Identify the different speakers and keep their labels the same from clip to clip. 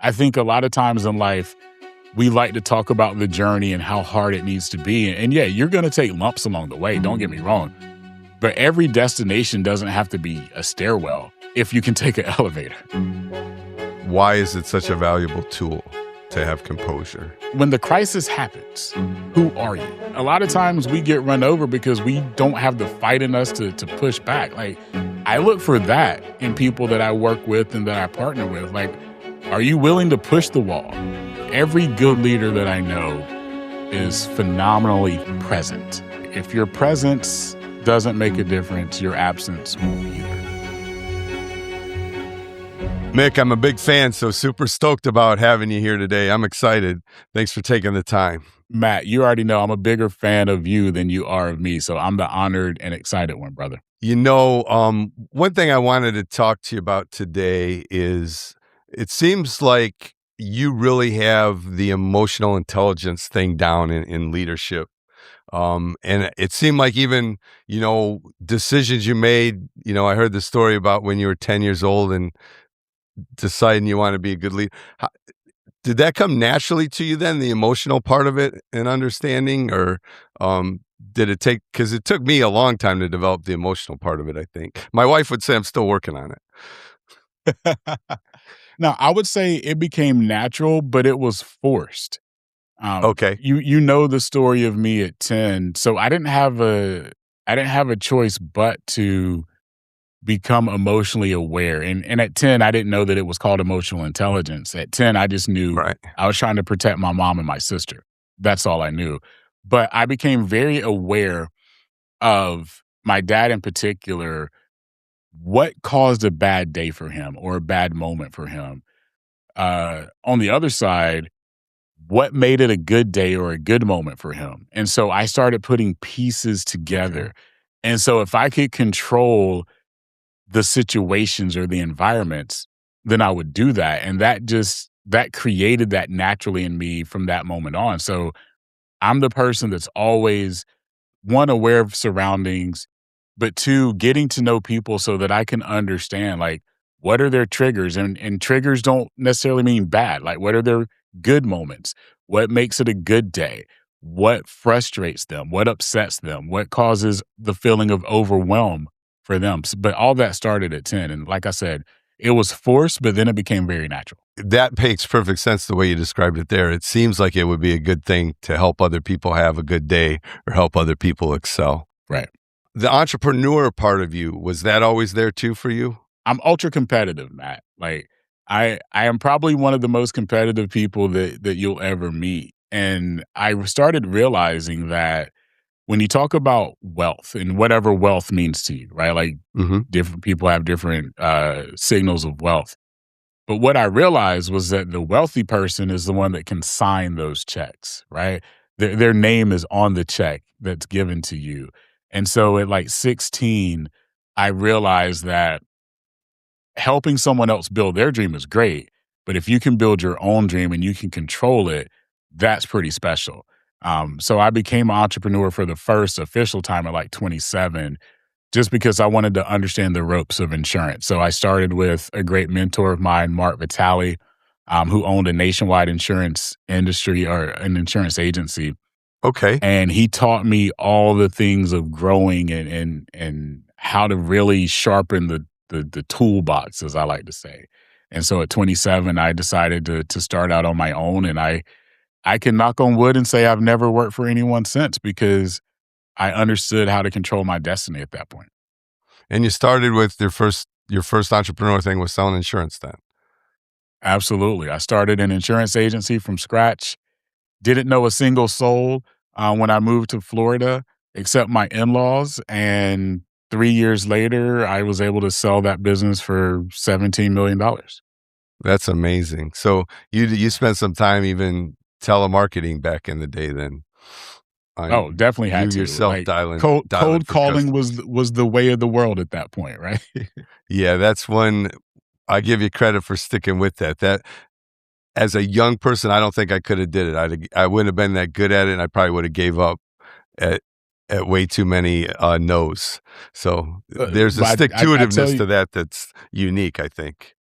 Speaker 1: I think a lot of times in life, we like to talk about the journey and how hard it needs to be. And yeah, you're going to take lumps along the way. Don't get me wrong. But every destination doesn't have to be a stairwell if you can take an elevator.
Speaker 2: Why is it such a valuable tool to have composure?
Speaker 1: When the crisis happens, who are you? A lot of times we get run over because we don't have the fight in us to push back. Like, I look for that in people that I work with and that I partner with. Like, are you willing to push the wall? Every good leader that I know is phenomenally present. If your presence doesn't make a difference, your absence won't either.
Speaker 2: Mick, I'm a big fan, so super stoked about having you here today. I'm excited. Thanks for taking the time.
Speaker 1: Matt, you already know I'm a bigger fan of you than you are of me, so I'm the honored and excited one, brother.
Speaker 2: You know, one thing I wanted to talk to you about today is it seems like you really have the emotional intelligence thing down in leadership. And it seemed like even, decisions you made, I heard the story about when you were 10 years old and deciding you want to be a good leader. Did that come naturally to you then, the emotional part of it and understanding, or did it take, because it took me a long time to develop the emotional part of it, I think. My wife would say I'm still working on it.
Speaker 1: Now, I would say it became natural, but it was forced.
Speaker 2: Okay.
Speaker 1: You know the story of me at 10. So I didn't have a choice but to become emotionally aware. And at 10, I didn't know that it was called emotional intelligence. At 10, I just knew I was trying to protect my mom and my sister. That's all I knew. But I became very aware of my dad in particular, what caused a bad day for him or a bad moment for him. On the other side, what made it a good day or a good moment for him. And so I started putting pieces together. And so if I could control the situations or the environments, then I would do that. And that created that naturally in me from that moment on. So I'm the person that's always, one, aware of surroundings, but two, getting to know people so that I can understand, like, what are their triggers? And triggers don't necessarily mean bad. Like, what are their good moments? What makes it a good day? What frustrates them? What upsets them? What causes the feeling of overwhelm for them? But all that started at 10. And like I said, it was forced, but then it became very natural.
Speaker 2: That makes perfect sense the way you described it there. It seems like it would be a good thing to help other people have a good day or help other people excel.
Speaker 1: Right.
Speaker 2: The entrepreneur part of you, was that always there too for you?
Speaker 1: I'm ultra competitive, Matt. Like, I am probably one of the most competitive people that you'll ever meet. And I started realizing that when you talk about wealth and whatever wealth means to you, right? Like, different people have different signals of wealth. But what I realized was that the wealthy person is the one that can sign those checks, right? Their name is on the check that's given to you. And so at like 16, I realized that helping someone else build their dream is great, but if you can build your own dream and you can control it, that's pretty special. So I became an entrepreneur for the first official time at like 27, just because I wanted to understand the ropes of insurance. So I started with a great mentor of mine, Mark Vitale, who owned a nationwide insurance industry or an insurance agency.
Speaker 2: Okay.
Speaker 1: And he taught me all the things of growing and how to really sharpen the toolbox, as I like to say. And so at 27, I decided to start out on my own. And I can knock on wood and say I've never worked for anyone since, because I understood how to control my destiny at that point.
Speaker 2: And you started with your first entrepreneur thing was selling insurance then?
Speaker 1: Absolutely. I started an insurance agency from scratch. Didn't know a single soul when I moved to Florida, except my in-laws. And 3 years later, I was able to sell that business for $17 million.
Speaker 2: That's amazing. So you spent some time even telemarketing back in the day then?
Speaker 1: Oh, definitely had to.
Speaker 2: Yourself
Speaker 1: like,
Speaker 2: dialing
Speaker 1: cold calling was the way of the world at that point, right?
Speaker 2: Yeah, that's one. I give you credit for sticking with that. That as a young person, I don't think I could have did it. I wouldn't have been that good at it, and I probably would have gave up at way too many no's. So there's a stick-to-itiveness to that that's unique, I think.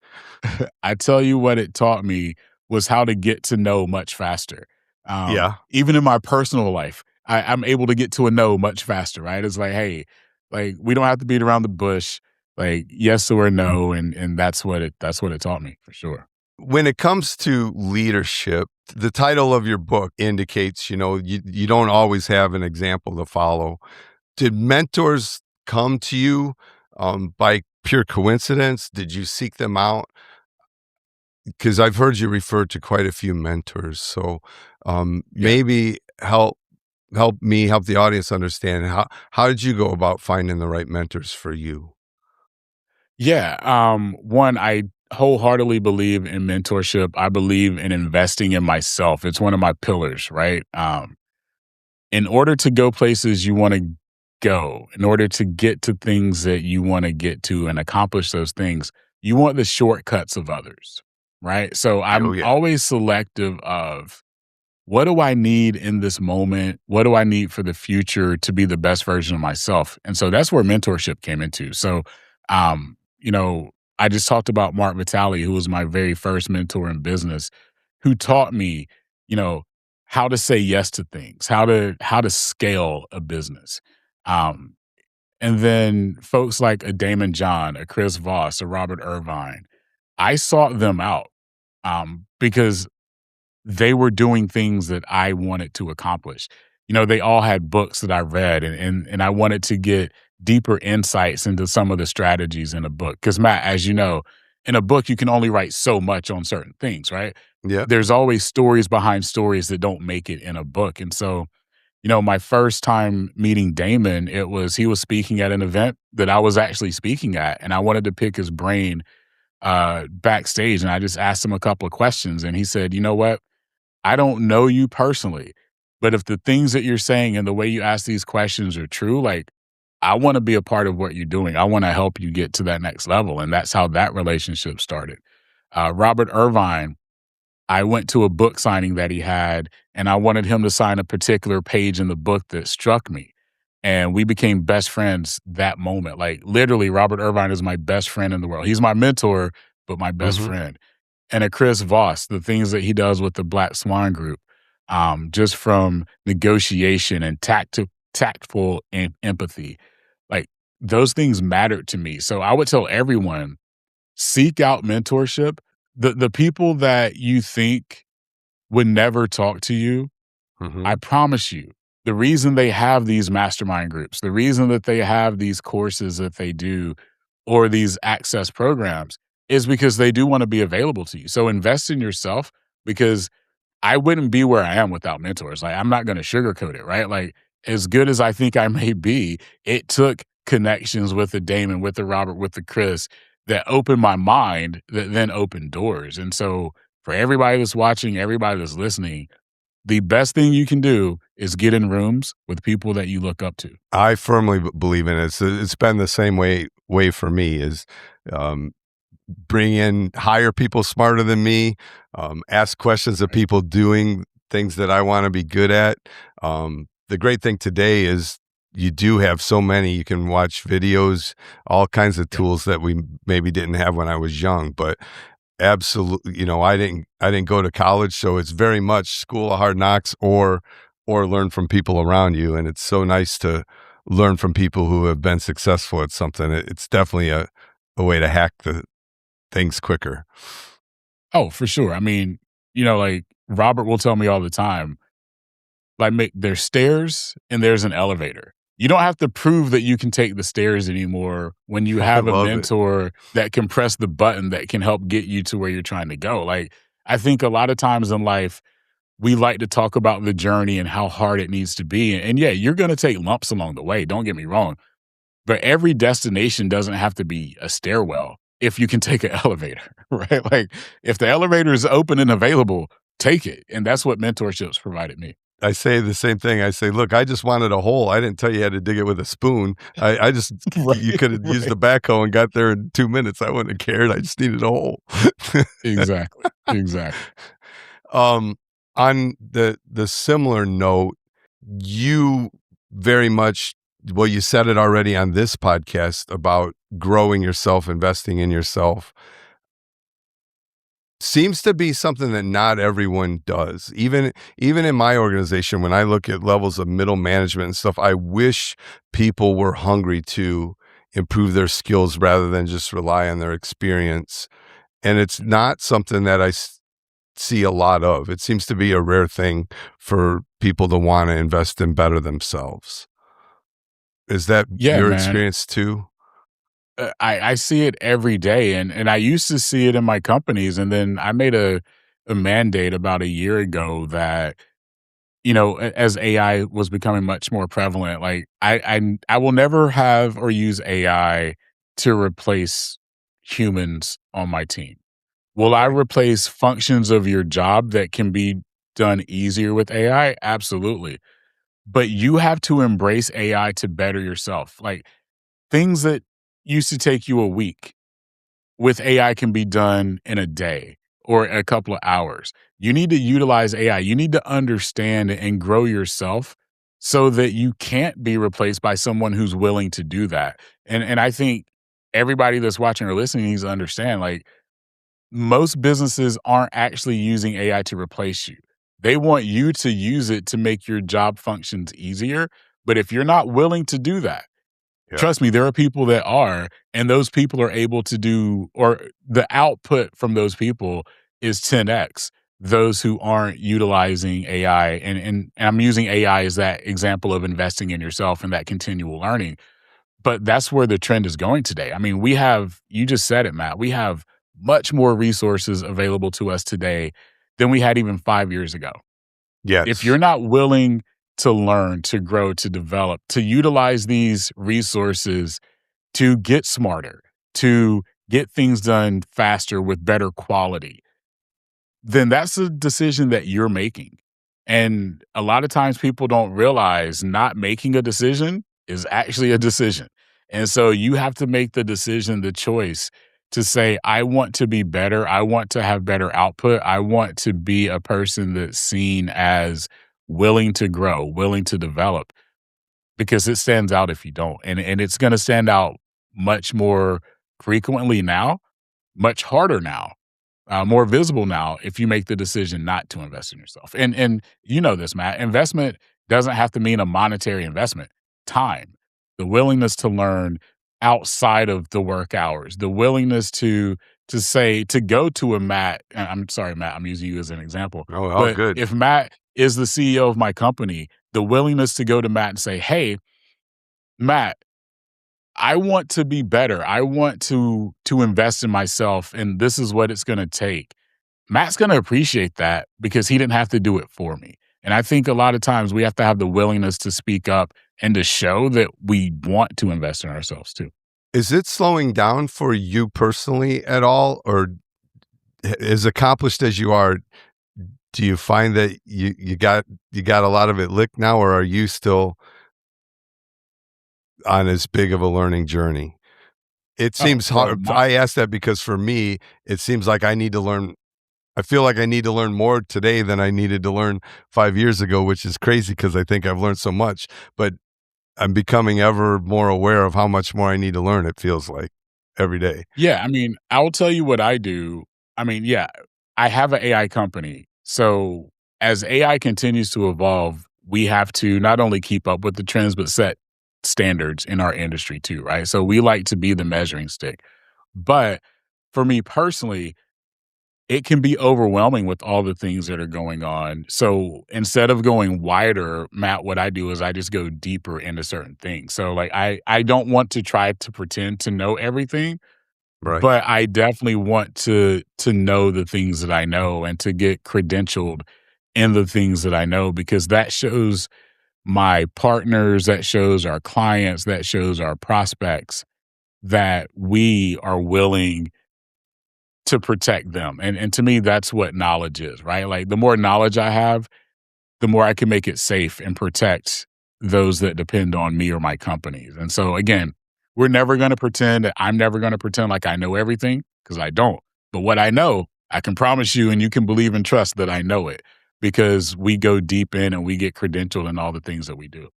Speaker 1: I tell you what it taught me was how to get to know much faster.
Speaker 2: Yeah.
Speaker 1: Even in my personal life, I'm able to get to a no much faster, right? It's like, hey, like we don't have to beat around the bush, like yes or no, and that's what it taught me for sure.
Speaker 2: When it comes to leadership, the title of your book indicates, you don't always have an example to follow. Did mentors come to you by pure coincidence? Did you seek them out? Because I've heard you refer to quite a few mentors. So
Speaker 1: Yeah.
Speaker 2: maybe help the audience understand how did you go about finding the right mentors for you?
Speaker 1: Yeah. One, I wholeheartedly believe in mentorship. I believe in investing in myself. It's one of my pillars, right? In order to go places you want to go, in order to get to things that you want to get to and accomplish those things, you want the shortcuts of others, right? So
Speaker 2: Oh
Speaker 1: I'm
Speaker 2: yeah.
Speaker 1: always selective of what do I need in this moment? What do I need for the future to be the best version of myself? And so that's where mentorship came into. So, um, you know, I just talked about Mark Vitale, who was my very first mentor in business, who taught me, you know, how to say yes to things, how to scale a business. Um, and then folks like a Damon John, a Chris Voss, a Robert Irvine, I sought them out because they were doing things that I wanted to accomplish. They all had books that I read and I wanted to get deeper insights into some of the strategies in a book. Because Matt, as you know, in a book you can only write so much on certain things, right?
Speaker 2: Yeah.
Speaker 1: There's always stories behind stories that don't make it in a book. And so, my first time meeting Damon, he was speaking at an event that I was actually speaking at, and I wanted to pick his brain backstage, and I just asked him a couple of questions, and he said, "You know what? I don't know you personally, but if the things that you're saying and the way you ask these questions are true, like I want to be a part of what you're doing. I want to help you get to that next level." And that's how that relationship started. Robert Irvine, I went to a book signing that he had, and I wanted him to sign a particular page in the book that struck me. And we became best friends that moment. Like literally, Robert Irvine is my best friend in the world. He's my mentor, but my best
Speaker 2: Hmm.
Speaker 1: friend. And a Chris Voss, the things that he does with the Black Swan Group, just from negotiation and tactful empathy, like those things mattered to me. So I would tell everyone, seek out mentorship. The people that you think would never talk to you, I
Speaker 2: Hmm.
Speaker 1: promise you, the reason they have these mastermind groups, the reason that they have these courses that they do or these access programs is because they do want to be available to you. So invest in yourself because I wouldn't be where I am without mentors. Like, I'm not going to sugarcoat it, right? Like, as good as I think I may be, it took connections with the Damon, with the Robert, with the Chris that opened my mind that then opened doors. And so, for everybody that's watching, everybody that's listening, the best thing you can do is get in rooms with people that you look up to.
Speaker 2: I firmly believe in it. It's been the same way for me is um, hire people smarter than me, ask questions of
Speaker 1: Right.
Speaker 2: people doing things that I want to be good at. The great thing today is you do have so many. You can watch videos, all kinds of
Speaker 1: Yeah.
Speaker 2: tools that we maybe didn't have when I was young. But absolutely, I didn't go to college, so it's very much school of hard knocks or learn from people around you. And it's so nice to learn from people who have been successful at something. It's definitely a way to hack the things quicker.
Speaker 1: Oh, for sure. I mean, like Robert will tell me all the time, like, there's stairs and there's an elevator. You don't have to prove that you can take the stairs anymore when you
Speaker 2: I
Speaker 1: have a
Speaker 2: love it.
Speaker 1: mentor that can press the button that can help get you to where you're trying to go. Like, I think a lot of times in life, we like to talk about the journey and how hard it needs to be. And yeah, you're going to take lumps along the way. Don't get me wrong. But every destination doesn't have to be a stairwell if you can take an elevator, right? Like, if the elevator is open and available, take it. And that's what mentorships provided me.
Speaker 2: I say the same thing. I say, look, I just wanted a hole. I didn't tell you how to dig it with a spoon. I just, you
Speaker 1: Right,
Speaker 2: could have used
Speaker 1: right.
Speaker 2: the backhoe and got there in 2 minutes. I wouldn't have cared. I just needed a hole.
Speaker 1: Exactly, exactly.
Speaker 2: um, on the similar note, you very much, well, you said it already on this podcast about growing yourself, investing in yourself. seems to be something that not everyone does. Even in my organization, when I look at levels of middle management and stuff, I wish people were hungry to improve their skills rather than just rely on their experience. And it's not something that see a lot of. It seems to be a rare thing for people to want to invest in better themselves. Is that
Speaker 1: Yeah,
Speaker 2: your
Speaker 1: man.
Speaker 2: experience too?
Speaker 1: I see it every day, and I used to see it in my companies, and then I made a mandate about a year ago that, as AI was becoming much more prevalent, like I will never have or use AI to replace humans on my team. Will I
Speaker 2: Right.
Speaker 1: replace functions of your job that can be done easier with AI? Absolutely. But you have to embrace AI to better yourself. Like things that used to take you a week with AI can be done in a day or a couple of hours. You need to utilize AI. You need to understand and grow yourself so that you can't be replaced by someone who's willing to do that. And I think everybody that's watching or listening needs to understand like most businesses aren't actually using AI to replace you. They want you to use it to make your job functions easier. But if you're not willing to do that,
Speaker 2: Yeah.
Speaker 1: trust me, there are people that are, and those people are able to do, or the output from those people is 10x those who aren't utilizing AI. And I'm using AI as that example of investing in yourself and that continual learning. But that's where the trend is going today. I mean, you just said it, Matt, we have much more resources available to us today than we had even 5 years ago. If
Speaker 2: Yes.
Speaker 1: you're not willing to learn, to grow, to develop, to utilize these resources to get smarter, to get things done faster with better quality, then that's a decision that you're making. And a lot of times people don't realize not making a decision is actually a decision. And so you have to make the decision, the choice to say, I want to be better. I want to have better output. I want to be a person that's seen as willing to grow, willing to develop, because it stands out if you don't. And it's going to stand out much more frequently now, much harder now, more visible now if you make the decision not to invest in yourself. And you know this, Matt. Investment doesn't have to mean a monetary investment. Time, the willingness to learn outside of the work hours, the willingness to go to a Matt. And I'm sorry, Matt. I'm using you as an example,
Speaker 2: Oh, all
Speaker 1: but
Speaker 2: good.
Speaker 1: if Matt is the CEO of my company, the willingness to go to Matt and say, "Hey, Matt, I want to be better. I want to invest in myself, and this is what it's gonna take." Matt's gonna appreciate that because he didn't have to do it for me. And I think a lot of times we have to have the willingness to speak up and to show that we want to invest in ourselves too.
Speaker 2: Is it slowing down for you personally at all, or as accomplished as you are, do you find that you got a lot of it licked now, or are you still on as big of a learning journey? It
Speaker 1: Oh,
Speaker 2: seems
Speaker 1: well,
Speaker 2: hard.
Speaker 1: my
Speaker 2: I ask that because for me, it seems like I need to learn. I feel like I need to learn more today than I needed to learn 5 years ago, which is crazy because I think I've learned so much. But I'm becoming ever more aware of how much more I need to learn. It feels like every day.
Speaker 1: Yeah, I mean, I will tell you what I do. I mean, yeah, I have an AI company. So as AI continues to evolve, we have to not only keep up with the trends, but set standards in our industry too, right? So we like to be the measuring stick. But for me personally, it can be overwhelming with all the things that are going on. So instead of going wider, Matt, what I do is I just go deeper into certain things. So like I don't want to try to pretend to know everything,
Speaker 2: Right.
Speaker 1: but I definitely want to know the things that I know and to get credentialed in the things that I know because that shows my partners, that shows our clients, that shows our prospects that we are willing to protect them. And to me that's what knowledge is, right? Like the more knowledge I have, the more I can make it safe and protect those that depend on me or my companies. And so again, we're never going to pretend that I'm never going to pretend like I know everything because I don't. But what I know, I can promise you and you can believe and trust that I know it because we go deep in and we get credentialed in all the things that we do.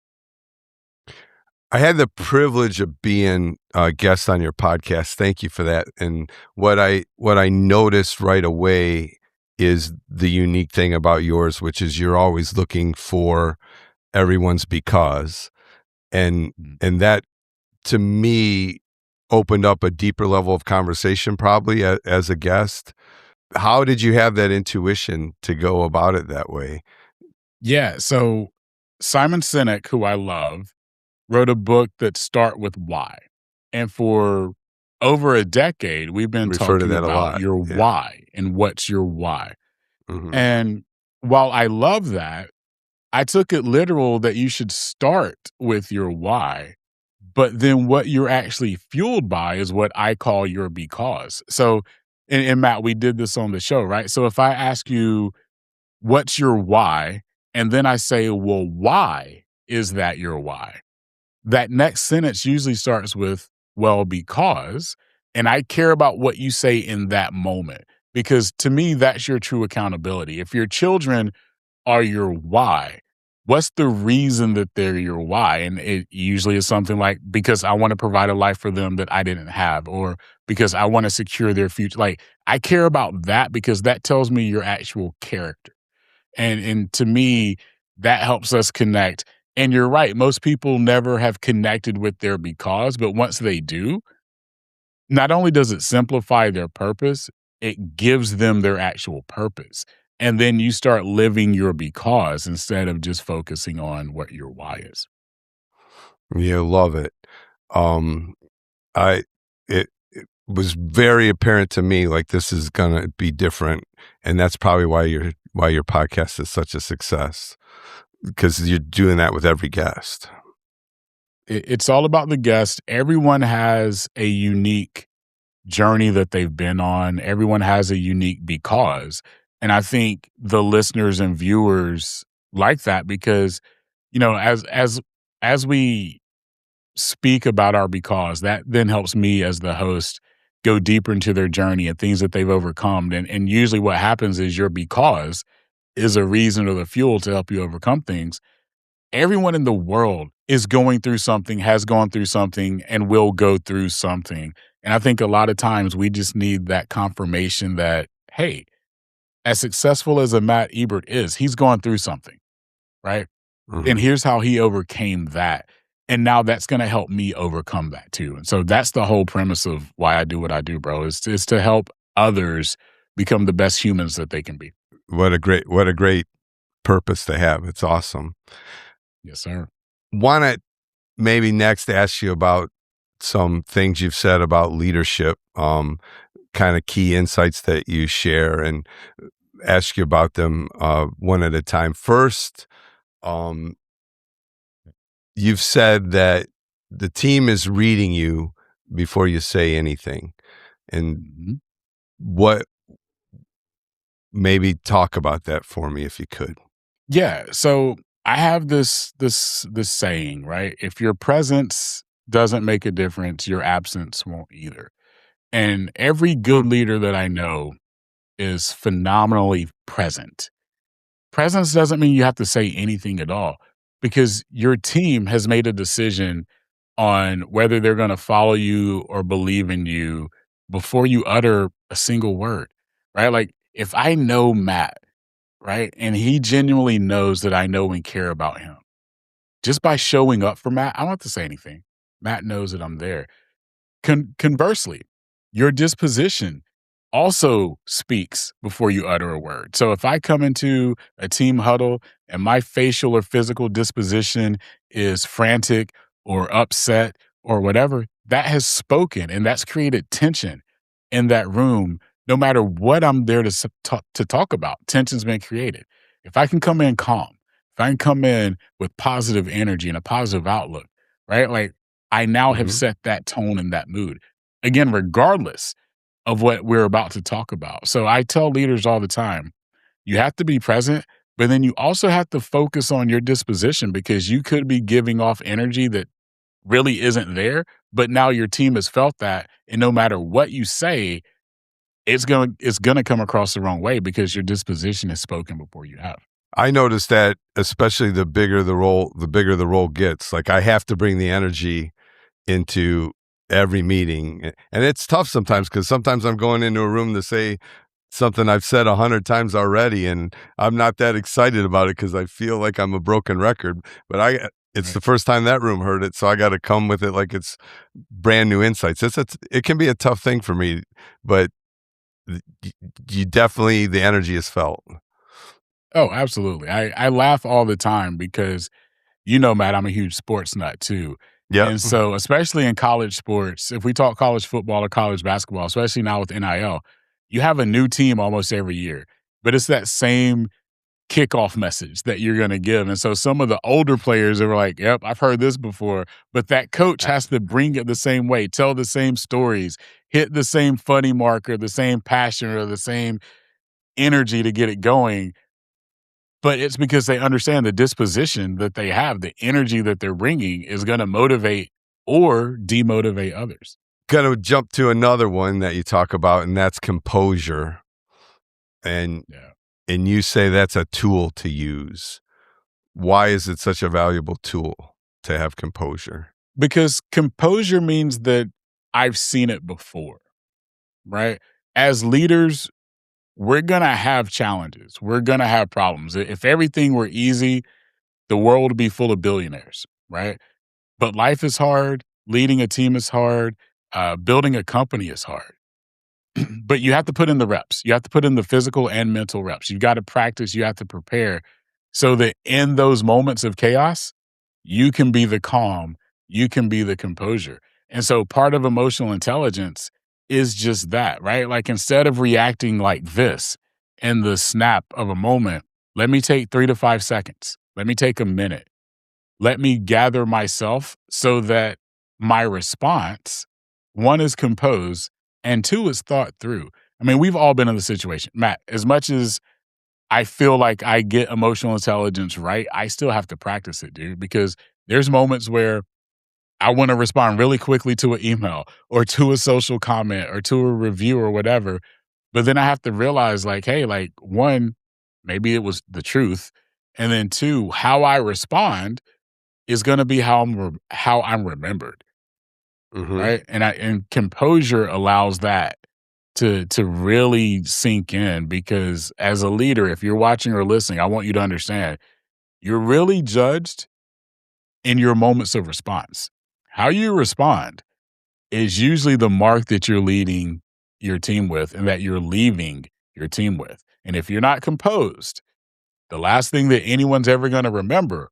Speaker 2: I had the privilege of being a guest on your podcast. Thank you for that. And what I noticed right away is the unique thing about yours, which is you're always looking for everyone's because. And
Speaker 1: Mm.
Speaker 2: and that to me opened up a deeper level of conversation probably as a guest. How did you have that intuition to go about it that way?
Speaker 1: Yeah, so Simon Sinek, who I love, wrote a book that start with why. And for over a decade, we've been
Speaker 2: Refer to
Speaker 1: talking
Speaker 2: that a
Speaker 1: about
Speaker 2: lot.
Speaker 1: your
Speaker 2: Yeah.
Speaker 1: why and what's your why.
Speaker 2: Mhm.
Speaker 1: And while I love that, I took it literal that you should start with your why, but then what you're actually fueled by is what I call your because. So, and Matt, we did this on the show, right? So if I ask you, what's your why? And then I say, well, why is that your why? That next sentence usually starts with, well, because, and I care about what you say in that moment. Because to me, that's your true accountability. If your children are your why, what's the reason that they're your why? And it usually is something like, because I want to provide a life for them that I didn't have, or because I want to secure their future. Like, I care about that because that tells me your actual character. And to me, that helps us connect. And you're right, most people never have connected with their because, but once they do, not only does it simplify their purpose, it gives them their actual purpose. And then you start living your because instead of just focusing on what your why is.
Speaker 2: Yeah, love it. Um, I it was very apparent to me like this is gonna be different, and that's probably why your podcast is such a success because you're doing that with every guest.
Speaker 1: It's all about the guest. Everyone has a unique journey that they've been on. Everyone has a unique because. And I think the listeners and viewers like that because, as we speak about our because, that then helps me as the host go deeper into their journey and things that they've overcome. And usually what happens is your because is a reason or the fuel to help you overcome things. Everyone in the world is going through something, has gone through something, and will go through something. And I think a lot of times we just need that confirmation that, hey, as successful as a Matt Ebert is, he's gone through something, right? And
Speaker 2: Mhm.
Speaker 1: here's how he overcame that. And now that's going to help me overcome that too. And so that's the whole premise of why I do what I do, bro, is to help others become the best humans that they can be.
Speaker 2: What a great purpose to have. It's awesome.
Speaker 1: Yes, sir.
Speaker 2: Wanna maybe next ask you about some things you've said about leadership, kind of key insights that you share, and ask you about them one at a time. First, um, you've said that the team is reading you before you say anything. And
Speaker 1: Mhm.
Speaker 2: what maybe talk about that for me if you could.
Speaker 1: Yeah. So I have this saying, right? If your presence doesn't make a difference, your absence won't either. And every good leader that I know is phenomenally present. Presence doesn't mean you have to say anything at all because your team has made a decision on whether they're going to follow you or believe in you before you utter a single word, right? Like if I know Matt, right, and he genuinely knows that I know and care about him, just by showing up for Matt, I don't have to say anything. Matt knows that I'm there. Conversely, your disposition also speaks before you utter a word. So if I come into a team huddle and my facial or physical disposition is frantic or upset or whatever, that has spoken and that's created tension in that room. No matter what I'm there to talk about, tension's been created. If I can come in calm, if I can come in with positive energy and a positive outlook, right? Like I now have
Speaker 2: Mhm.
Speaker 1: set that tone and that mood. Again, regardless of what we're about to talk about. So I tell leaders all the time, you have to be present, but then you also have to focus on your disposition because you could be giving off energy that really isn't there, but now your team has felt that and no matter what you say, it's going to come across the wrong way because your disposition is spoken before you have.
Speaker 2: I noticed that especially the bigger the role gets. Like I have to bring the energy into every meeting, and it's tough sometimes because sometimes I'm going into a room to say something I've said 100 times already, and I'm not that excited about it because I feel like I'm a broken record. But it's
Speaker 1: Right.
Speaker 2: the first time that room heard it, so I got to come with it like it's brand new insights. It can be a tough thing for me, but y- you definitely the energy is felt.
Speaker 1: Oh, absolutely. I laugh all the time because, Matt, I'm a huge sports nut too.
Speaker 2: Yep.
Speaker 1: And so, especially in college sports, if we talk college football or college basketball, especially now with NIL, you have a new team almost every year, but it's that same kickoff message that you're going to give. And so, some of the older players are like, yep, I've heard this before, but that coach has to bring it the same way, tell the same stories, hit the same funny marker, the same passion or the same energy to get it going, but it's because they understand the disposition that they have, the energy that they're bringing is gonna motivate or demotivate others.
Speaker 2: Gonna jump to another one that you talk about, and that's composure. And
Speaker 1: Yeah.
Speaker 2: and you say that's a tool to use. Why is it such a valuable tool to have composure?
Speaker 1: Because composure means that I've seen it before, right? As leaders, we're gonna have challenges. We're gonna have problems. If everything were easy, the world would be full of billionaires, right? But life is hard, leading a team is hard, building a company is hard. But you have to put in the reps. You have to put in the physical and mental reps. You got to practice, you have to prepare so that in those moments of chaos, you can be the calm, you can be the composure. And so part of emotional intelligence is just that, right? Like instead of reacting like this in the snap of a moment, let me take 3 to 5 seconds. Let me take a minute. Let me gather myself so that my response, one, is composed, and two, is thought through. I mean, we've all been in the situation. Matt, as much as I feel like I get emotional intelligence right, I still have to practice it, dude, because there's moments where I want to respond really quickly to an email or to a social comment or to a review or whatever. But then I have to realize, like, hey, like, one, maybe it was the truth. And then two, how I respond is gonna be how I'm remembered,
Speaker 2: Mhm.
Speaker 1: right? And composure allows that to really sink in because as a leader, if you're watching or listening, I want you to understand, you're really judged in your moments of response. How you respond is usually the mark that you're leading your team with and that you're leaving your team with. And if you're not composed, the last thing that anyone's ever gonna remember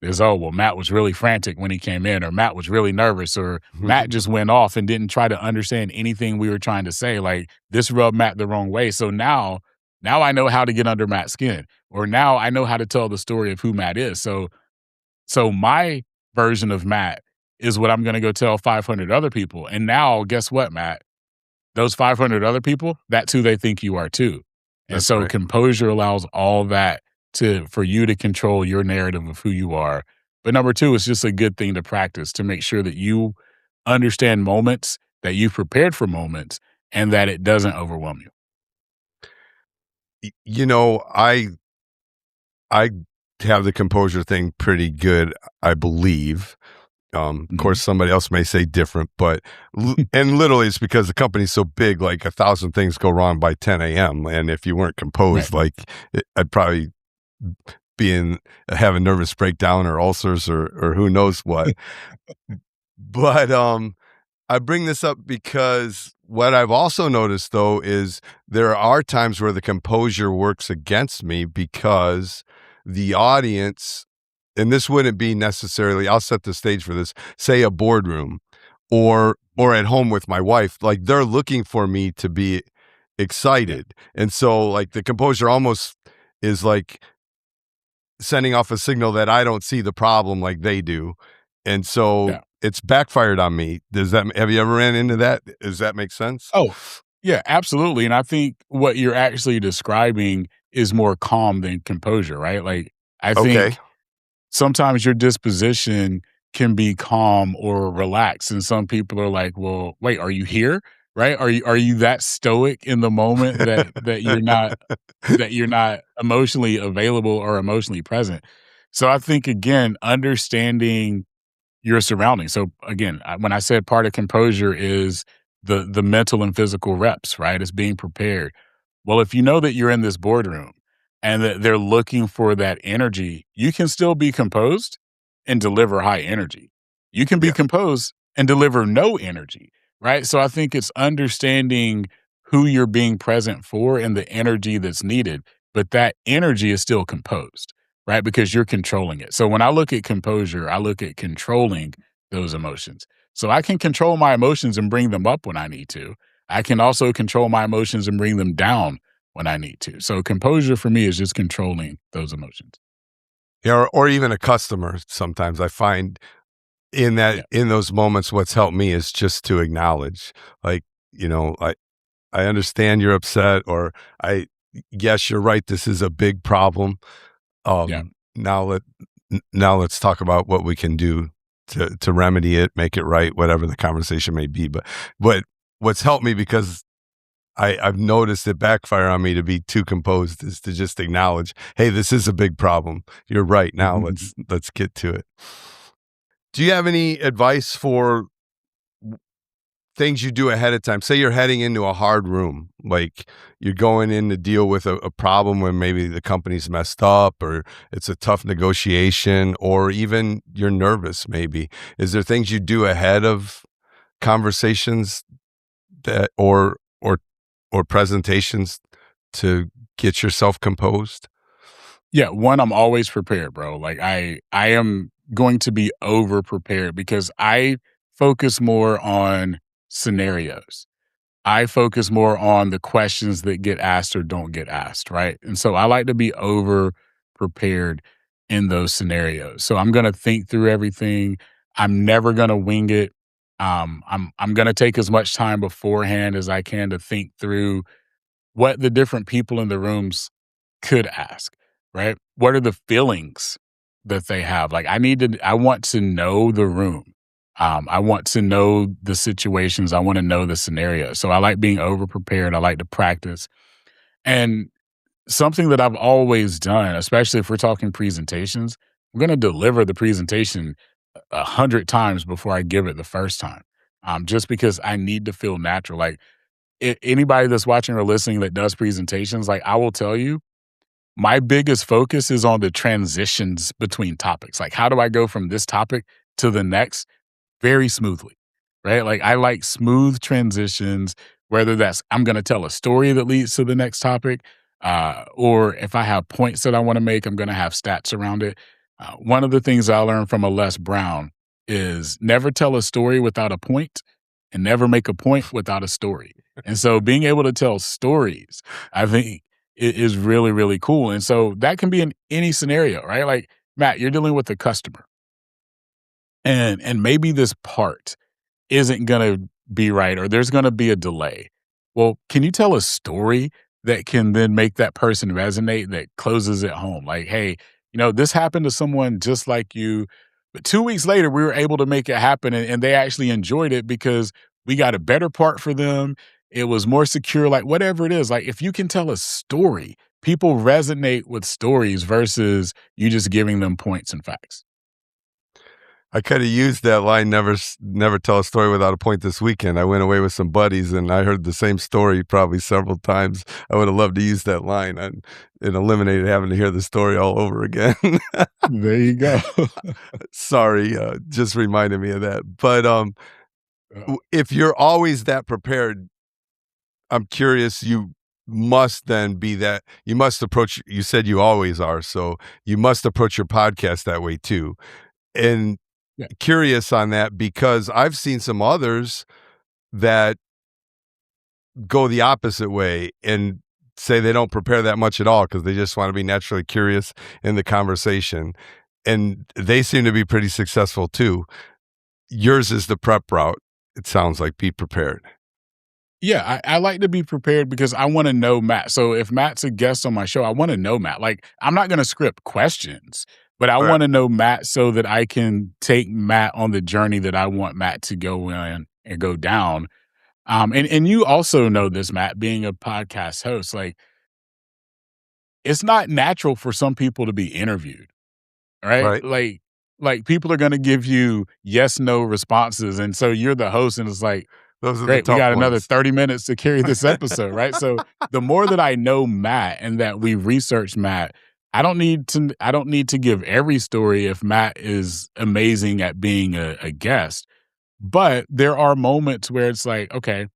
Speaker 1: is, oh, well, Matt was really frantic when he came in, or Matt was really nervous, or Matt just went off and didn't try to understand anything we were trying to say. Like this rubbed Matt the wrong way. So now I know how to get under Matt's skin, or now I know how to tell the story of who Matt is. So my version of Matt is what I'm going to go tell 500 other people. And now, guess what, Matt? Those 500 other people, that's who they think you are too. And
Speaker 2: That's
Speaker 1: so
Speaker 2: right.
Speaker 1: composure allows all that for you to control your narrative of who you are. But number two, it's just a good thing to practice to make sure that you understand moments, that you've prepared for moments, and that it doesn't overwhelm you.
Speaker 2: You know, I have the composure thing pretty good, I believe. Of
Speaker 1: Mhm.
Speaker 2: course, somebody else may say different, but and literally, it's because the company's so big. Like 1,000 things go wrong by 10 a.m. And if you weren't
Speaker 1: Right.
Speaker 2: composed, like I'd probably be in have a nervous breakdown or ulcers or who knows what. But I bring this up because what I've also noticed though is there are times where the composure works against me because the audience, and this wouldn't be necessarily, I'll set the stage for this, say a boardroom or at home with my wife, like they're looking for me to be
Speaker 1: Yep.
Speaker 2: excited. And so like the composure almost is like sending off a signal that I don't see the problem like they do. And so
Speaker 1: Yeah.
Speaker 2: it's backfired on me. Does that have you ever ran into that? Does that make sense?
Speaker 1: Oh, yeah, absolutely. And I think what you're actually describing is more calm than composure, right? Like, I
Speaker 2: Okay.
Speaker 1: think sometimes your disposition can be calm or relaxed. And some people are like, well, wait, are you here? right? Are you that stoic in the moment that you're not emotionally available or emotionally present? So I think again, understanding your surroundings. So again, when I said part of composure is the mental and physical reps, right? It's being prepared. Well, if you know that you're in this boardroom and that they're looking for that energy, you can still be composed and deliver high energy. You can be
Speaker 2: Yeah.
Speaker 1: composed and deliver no energy, right? So I think it's understanding who you're being present for and the energy that's needed, but that energy is still composed, right? Because you're controlling it. So when I look at composure, I look at controlling those emotions. So I can control my emotions and bring them up when I need to. I can also control my emotions and bring them down when I need to. So composure for me is just controlling those emotions.
Speaker 2: Yeah, or even a customer. Sometimes I find
Speaker 1: Yeah.
Speaker 2: in those moments, what's helped me is just to acknowledge, like, you know, I understand you're upset, or I yes, you're right. This is a big problem.
Speaker 1: Yeah.
Speaker 2: Now now let's talk about what we can do to remedy it, make it right, whatever the conversation may be. But what's helped me, because I've noticed it backfire on me to be too composed, is to just acknowledge, hey, this is a big problem. You're right. Now let's get to it. Do you have any advice for things you do ahead of time? Say you're heading into a hard room, like you're going in to deal with a problem where maybe the company's messed up, or it's a tough negotiation, or even you're nervous maybe. Is there things you do ahead of conversations that or presentations to get yourself composed?
Speaker 1: Yeah, one, I'm always prepared, bro. Like I am going to be over prepared because I focus more on scenarios. I focus more on the questions that get asked or don't get asked, right? And so I like to be over prepared in those scenarios. So I'm going to think through everything. I'm never going to wing it. I'm going to take as much time beforehand as I can to think through what the different people in the rooms could ask, right? What are the feelings that they have? Like I want to know the room. I want to know the situations. I want to know the scenario. So I like being over prepared. I like to practice. And something that I've always done, especially if we're talking presentations, I'm going to deliver the presentation 100 times before I give it the first time. Just because I need to feel natural. Like anybody that's watching or listening that does presentations, like I will tell you, my biggest focus is on the transitions between topics. Like, how do I go from this topic to the next very smoothly, right? Like, I like smooth transitions, whether that's I'm going to tell a story that leads to the next topic, or if I have points that I want to make, I'm going to have stats around it. One of the things I learned from a Les Brown is never tell a story without a point and never make a point without a story. And so being able to tell stories, I think is really, really cool. And so that can be in any scenario, right? Like, Matt, you're dealing with a customer and maybe this part isn't gonna be right or there's gonna be a delay. Well, can you tell a story that can then make that person resonate that closes it home? Like, "Hey, this happened to someone just like you, but 2 weeks later, we were able to make it happen, and they actually enjoyed it because we got a better part for them. It was more secure," like, whatever it is. Like, if you can tell a story, people resonate with stories versus you just giving them points and facts.
Speaker 2: I coulda used that line, never tell a story without a point, this weekend. I went away with some buddies, and I heard the same story probably several times. I woulda loved to use that line, and it eliminated having to hear the story all over again.
Speaker 1: There you go.
Speaker 2: Sorry, just reminded me of that. But, if you're always that prepared, I'm curious, you must then be that you must approach, you said you always are, so you must approach your podcast that way too. And
Speaker 1: Yeah.
Speaker 2: curious on that, because I've seen some others that go the opposite way and say they don't prepare that much at all because they just want to be naturally curious in the conversation. And they seem to be pretty successful too. Yours is the prep route. It sounds like be prepared.
Speaker 1: Yeah, I like to be prepared because I wanna know Matt. So if Matt's a guest on my show, I wanna know Matt. Like, I'm not gonna script questions, but I
Speaker 2: Right.
Speaker 1: wanna know Matt so that I can take Matt on the journey that I want Matt to go in and go down. And you also know this, Matt, being a podcast host, like, it's not natural for some people to be interviewed, right?
Speaker 2: Right.
Speaker 1: Like people are gonna give you yes, no responses, and so you're the host, and it's like,
Speaker 2: Those are the
Speaker 1: great, we
Speaker 2: tough
Speaker 1: got another
Speaker 2: ones.
Speaker 1: 30 minutes to carry this episode, right? So the more that I know Matt and that we research Matt, I don't need to give every story if Matt is amazing at being a guest. But there are moments where it's like, okay,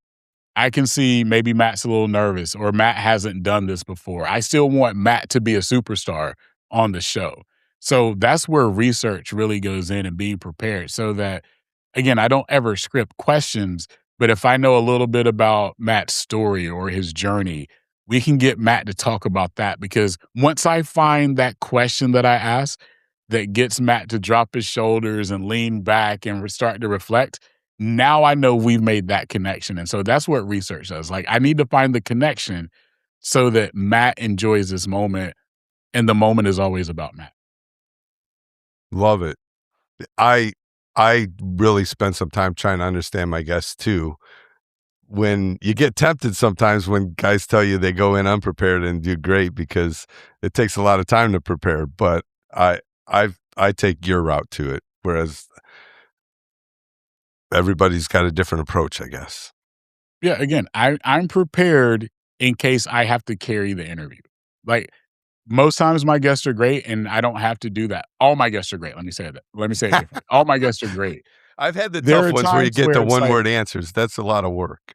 Speaker 1: I can see maybe Matt's a little nervous or Matt hasn't done this before. I still want Matt to be a superstar on the show. So that's where research really goes in and being prepared so that, again, I don't ever script questions, but if I know a little bit about Matt's story or his journey, we can get Matt to talk about that because once I find that question that I ask that gets Matt to drop his shoulders and lean back and start to reflect, now I know we've made that connection. And so that's what research does. Like, I need to find the connection so that Matt enjoys this moment, and the moment is always about Matt.
Speaker 2: Love it. I I really spend some time trying to understand my guests too. When you get tempted sometimes when guys tell you they go in unprepared and do great because it takes a lot of time to prepare, but I take your route to it, whereas everybody's got a different approach, I guess.
Speaker 1: Yeah, again, I'm prepared in case I have to carry the interview. Like, most times my guests are great, and I don't have to do that. All my guests are great. Let me say that. Let me say it differently. All my guests are great.
Speaker 2: I've had the
Speaker 1: There
Speaker 2: tough
Speaker 1: are
Speaker 2: ones where you
Speaker 1: times
Speaker 2: get
Speaker 1: where
Speaker 2: the
Speaker 1: it's like
Speaker 2: one-word answers. That's a lot of work.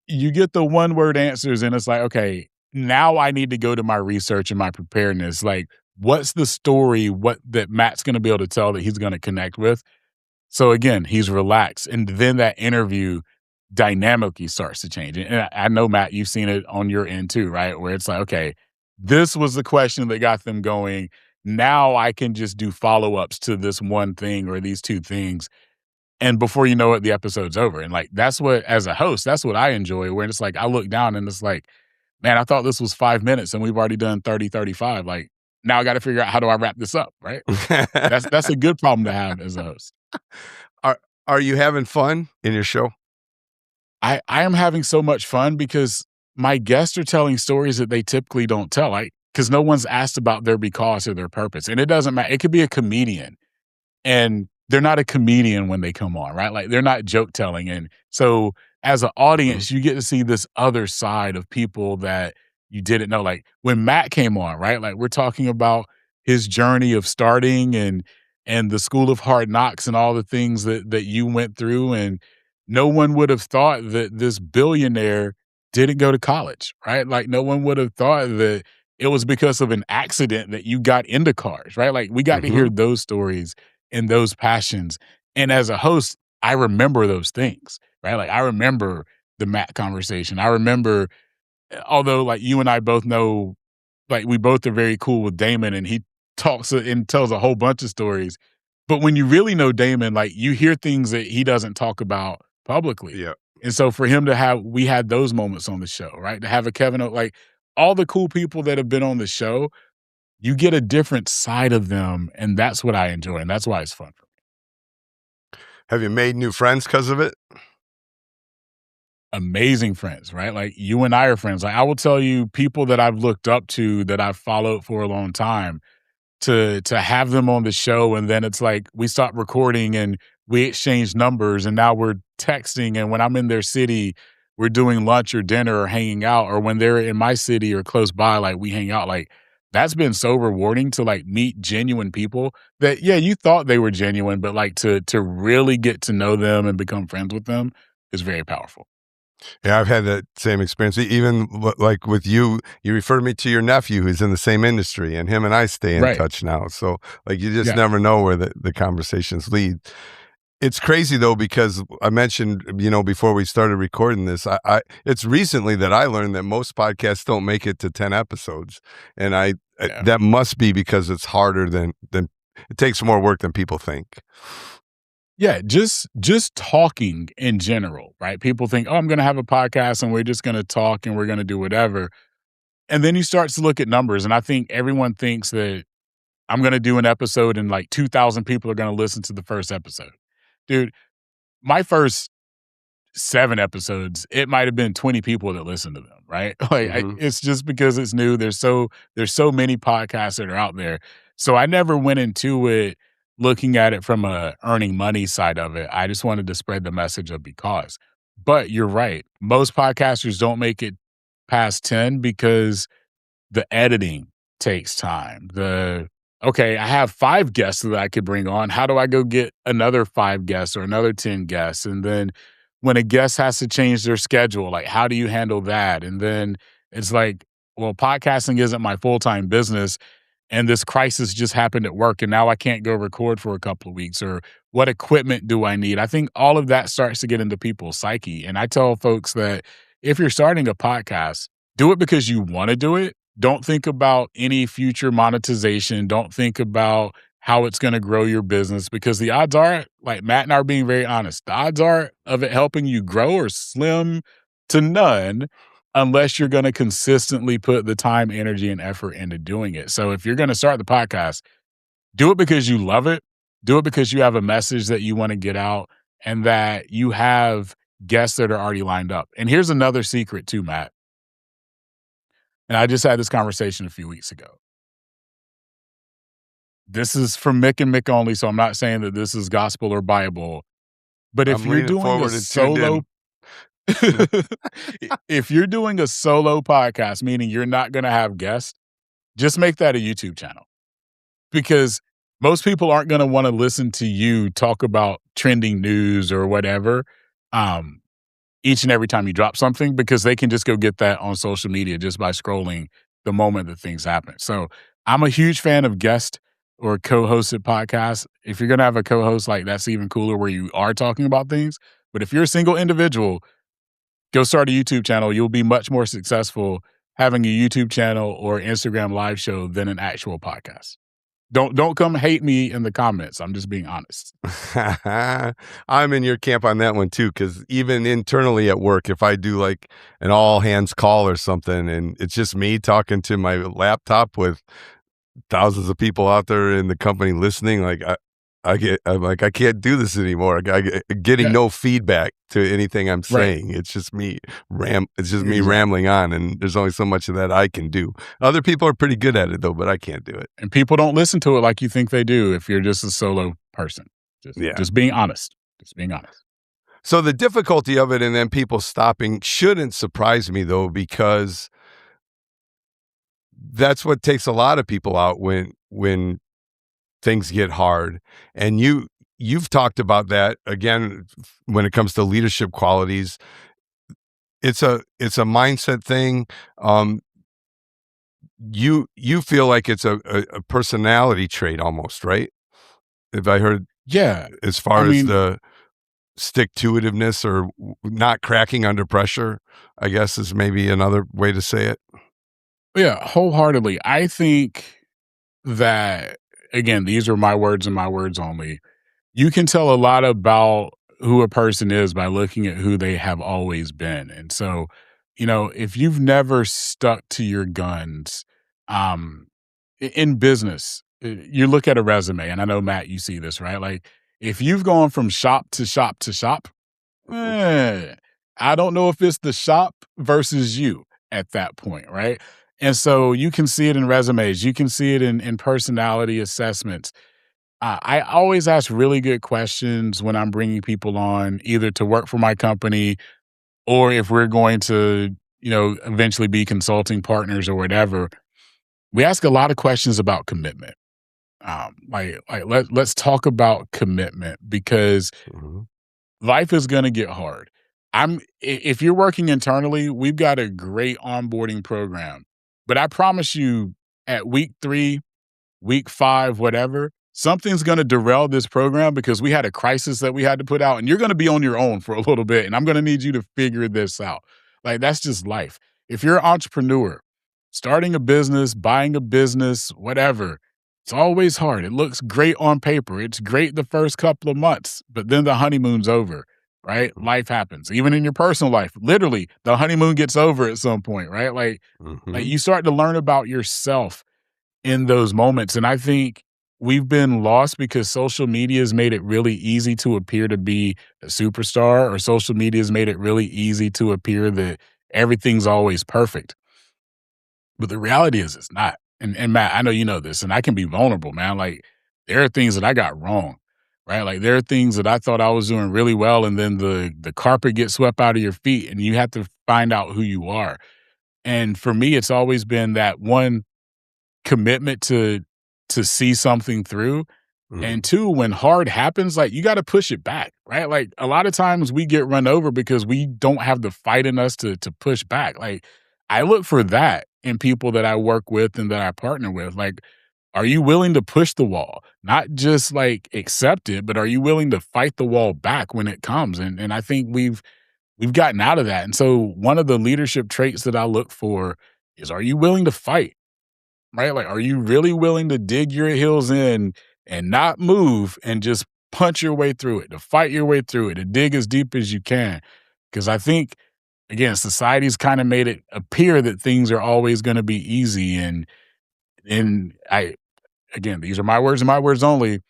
Speaker 1: you get the one word answers, and it's like, okay, now I need to go to my research and my preparedness. Like, what's the story? What that Matt's going to be able to tell that he's going to connect with? So again, he's relaxed, and then that interview dynamically starts to change. And I know, Matt, you've seen it on your end too, right? Where it's like, okay, this was the question that got them going. Now I can just do follow ups to this one thing or these two things. And before you know it, the episode's over. And like, that's what, as a host, that's what I enjoy. Where it's like, I look down and it's like, man, I thought this was 5 minutes and we've already done 30, 35. Like, now I got to figure out how do I wrap this up, right? That's a good problem to have as a host.
Speaker 2: Are are you having fun in your show?
Speaker 1: I am having so much fun because my guests are telling stories that they typically don't tell. Like, because no one's asked about their because or their purpose. And it doesn't matter. It could be a comedian and they're not a comedian when they come on, right? Like they're not joke telling. And so as an
Speaker 2: Mhm.
Speaker 1: audience, you get to see this other side of people that you didn't know. Like when Matt came on, right? Like we're talking about his journey of starting and the school of hard knocks and all the things that you went through. And no one would have thought that this billionaire didn't go to college, right? Like no one would have thought that it was because of an accident that you got into cars, right? Like we got to hear
Speaker 2: Mhm.
Speaker 1: those stories and those passions. And as a host, I remember those things, right? Like I remember the Matt conversation. I remember, although like you and I both know, like we both are very cool with Damon and he talks and tells a whole bunch of stories. But when you really know Damon, like you hear things that he doesn't talk about publicly.
Speaker 2: Yeah.
Speaker 1: And so for him to have, we had those moments on the show, right? To have a Kevin, like all the cool people that have been on the show, you get a different side of them. And that's what I enjoy. And that's why it's fun for me.
Speaker 2: Have you made new friends because of it?
Speaker 1: Amazing friends, right? Like you and I are friends. Like I will tell you people that I've looked up to that I've followed for a long time to have them on the show and then it's like we stop recording and we exchange numbers and now we're texting and when I'm in their city we're doing lunch or dinner or hanging out or when they're in my city or close by like we hang out like that's been so rewarding to like meet genuine people that yeah you thought they were genuine but like to really get to know them and become friends with them is very powerful.
Speaker 2: Yeah, I've had that same experience. Even like with you, you refer me to your nephew who's in the same industry, and him and I stay in
Speaker 1: Right.
Speaker 2: touch now. So, like, you just
Speaker 1: Yeah.
Speaker 2: never know where the conversations lead. It's crazy though because I mentioned, before we started recording this, it's recently that I learned that most podcasts don't make it to 10 episodes, and
Speaker 1: Yeah.
Speaker 2: that must be because it's harder than it takes more work than people think.
Speaker 1: Yeah, just talking in general, right? People think, "Oh, I'm gonna have a podcast and we're just gonna talk and we're gonna do whatever." And then you start to look at numbers, and I think everyone thinks that I'm gonna do an episode and like 2,000 people are gonna listen to the first episode. Dude, my first 7 episodes, it might have been 20 people that listened to them, right?
Speaker 2: Mhm.
Speaker 1: It's just because it's new. There's so many podcasts that are out there. So I never went into it looking at it from a earning money side of it. I just wanted to spread the message of because. But you're right. Most podcasters don't make it past 10 because the editing takes time. Okay, I have 5 guests that I could bring on. How do I go get another 5 guests or another 10 guests? And then when a guest has to change their schedule, like how do you handle that? And then it's like, well, podcasting isn't my full-time business and this crisis just happened at work and now I can't go record for a couple of weeks or what equipment do I need? I think all of that starts to get into people's psyche. And I tell folks that if you're starting a podcast, do it because you want to do it. Don't think about any future monetization. Don't think about how it's going to grow your business because the odds are, like Matt and I are being very honest, the odds are of it helping you grow are slim to none unless you're going to consistently put the time, energy, and effort into doing it. So if you're going to start the podcast, do it because you love it. Do it because you have a message that you want to get out and that you have guests that are already lined up. And here's another secret too, Matt. And I just had this conversation a few weeks ago. This is from Mick and Mick only, so I'm not saying that this is gospel or Bible. But if
Speaker 2: I'm
Speaker 1: you're
Speaker 2: leaning
Speaker 1: doing a
Speaker 2: forward and tuned
Speaker 1: solo
Speaker 2: in.
Speaker 1: if you're doing a solo podcast, meaning you're not going to have guests, just make that a YouTube channel because most people aren't going to want to listen to you talk about trending news or whatever each and every time you drop something because they can just go get that on social media just by scrolling the moment that things happen. So I'm a huge fan of guest or co-hosted podcasts. If you're going to have a co-host, like that's even cooler where you are talking about things. But if you're a single individual, go start a YouTube channel. You'll be much more successful having a YouTube channel or Instagram live show than an actual podcast. Don't come hate me in the comments. I'm just being honest.
Speaker 2: I'm in your camp on that one too, because even internally at work, if I do like an all hands call or something, and it's just me talking to my laptop with thousands of people out there in the company listening, like I'm like, I can't do this anymore. Getting
Speaker 1: Yeah.
Speaker 2: no feedback to anything I'm
Speaker 1: Right.
Speaker 2: saying. It's just me rambling on, and there's only so much of that I can do. Other people are pretty good at it though, but I can't do it.
Speaker 1: And people don't listen to it like you think they do if you're just a solo person.
Speaker 2: Yeah.
Speaker 1: Just being honest. Just being honest.
Speaker 2: So the difficulty of it and then people stopping shouldn't surprise me though, because that's what takes a lot of people out when things get hard. And you've talked about that again when it comes to leadership qualities. It's a mindset thing. You feel like it's a personality trait almost, right? If I heard
Speaker 1: Yeah.
Speaker 2: as far
Speaker 1: I
Speaker 2: as
Speaker 1: mean,
Speaker 2: the stick-to-itiveness or not cracking under pressure, I guess is maybe another way to say it.
Speaker 1: yeah, wholeheartedly. I think that, again, these are my words and my words only. You can tell a lot about who a person is by looking at who they have always been. And so, if you've never stuck to your guns, in business, you look at a resume, and I know, Matt, you see this, right? Like, if you've gone from shop to shop to shop,
Speaker 2: Mhm.
Speaker 1: I don't know if it's the shop versus you at that point, right? And so you can see it in resumes, you can see it in personality assessments. I always ask really good questions when I'm bringing people on, either to work for my company or if we're going to, eventually be consulting partners or whatever. We ask a lot of questions about commitment. Let's talk about commitment because
Speaker 2: Mhm.
Speaker 1: life is going to get hard. If you're working internally, we've got a great onboarding program, but I promise you, at week 3, week 5, whatever, something's going to derail this program because we had a crisis that we had to put out, and you're going to be on your own for a little bit, and I'm going to need you to figure this out. Like that's just life. If you're an entrepreneur, starting a business, buying a business, whatever, it's always hard. It looks great on paper. It's great the first couple of months, but then the honeymoon's over, right? Life happens. Even in your personal life, literally, the honeymoon gets over at some point, right? Like
Speaker 2: Mhm.
Speaker 1: you start to learn about yourself in those moments. And I think we've been lost because social media has made it really easy to appear to be a superstar, or social media has made it really easy to appear that everything's always perfect. But the reality is it's not. And Matt, I know you know this, and I can be vulnerable, man. Like, there are things that I got wrong, right? Like, there are things that I thought I was doing really well, and then the carpet gets swept out of your feet, and you have to find out who you are. And for me, it's always been that one, commitment to see something through,
Speaker 2: Mhm.
Speaker 1: and two, when hard happens, like, you gotta push it back, right? Like, a lot of times we get run over because we don't have the fight in us to push back. Like, I look for that in people that I work with and that I partner with. Like, are you willing to push the wall? Not just, like, accept it, but are you willing to fight the wall back when it comes? And I think we've gotten out of that. And so one of the leadership traits that I look for is, are you willing to fight? Right? Like, are you really willing to dig your heels in and not move and just punch your way through it, to fight your way through it, to dig as deep as you can? Because I think, again, society's kind of made it appear that things are always going to be easy. And I, again, these are my words and my words only.